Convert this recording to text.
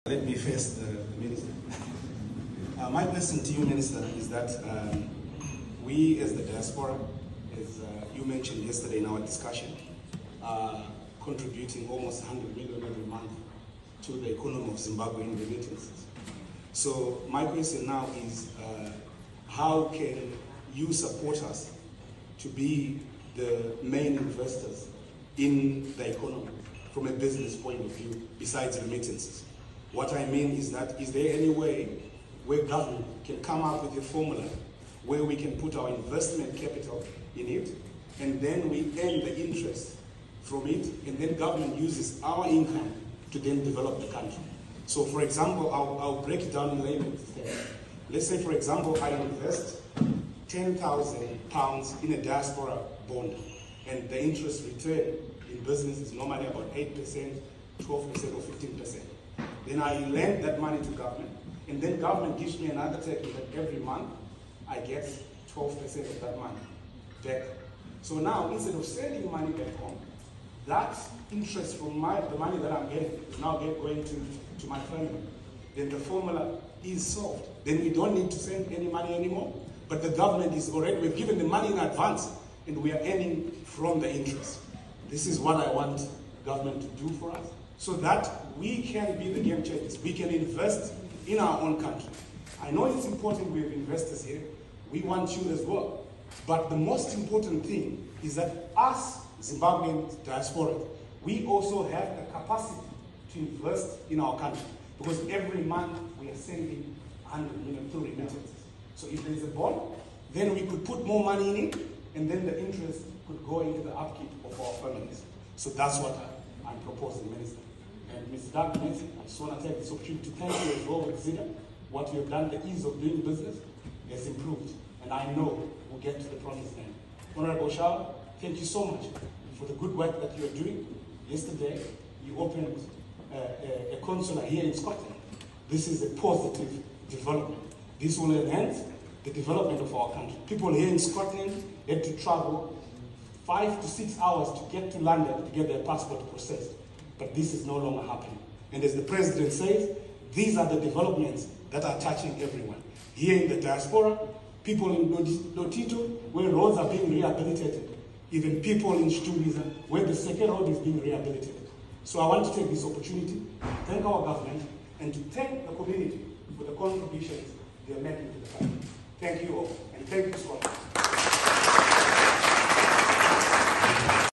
Let me face the Minister. My question to you, Minister, is that we as the Diaspora, as you mentioned yesterday in our discussion, are contributing almost 100 million every month to the economy of Zimbabwe in remittances. So my question now is, how can you support us to be the main investors in the economy from a business point of view besides remittances? What I mean is that, is there any way where government can come up with a formula where we can put our investment capital in it, and then we earn the interest from it, and then government uses our income to then develop the country? So for example, I'll break it down in layman's terms. Let's say, for example, I invest £10,000 in a diaspora bond, and the interest return in business is normally about 8%, 12% or 15%. Then I lend that money to government, and then government gives me another taking that every month I get 12% of that money back. So now, instead of sending money back home, that interest from the money that I'm getting is now going to my family. Then the formula is solved. Then we don't need to send any money anymore, but the government is already, we've given the money in advance, and we are earning from the interest. This is what I want government to do for us, so that we can be the game changers. We can invest in our own country. I know it's important we have investors here. We want you as well. But the most important thing is that us, Zimbabwean diaspora, we also have the capacity to invest in our country, because every month we are sending 100 million through remittances. So if there is a bond, then we could put more money in it, and then the interest could go into the upkeep of our families. So that's what I'm proposing, Minister. And Mr. Douglas, I just want to take this opportunity to thank you as well with Zina. What you have done, the ease of doing business has improved, and I know we'll get to the promised land. Honorable Shah, thank you so much for the good work that you are doing. Yesterday, you opened a consulate here in Scotland. This is a positive development. This will enhance the development of our country. People here in Scotland had to travel 5 to 6 hours to get to London to get their passport processed. But this is no longer happening. And as the President says, these are the developments that are touching everyone. Here in the diaspora, people in Lotito, where roads are being rehabilitated. Even people in Stubiza, where the second road is being rehabilitated. So I want to take this opportunity to thank our government and to thank the community for the contributions they are making to the country. Thank you all, and thank you, Scotland.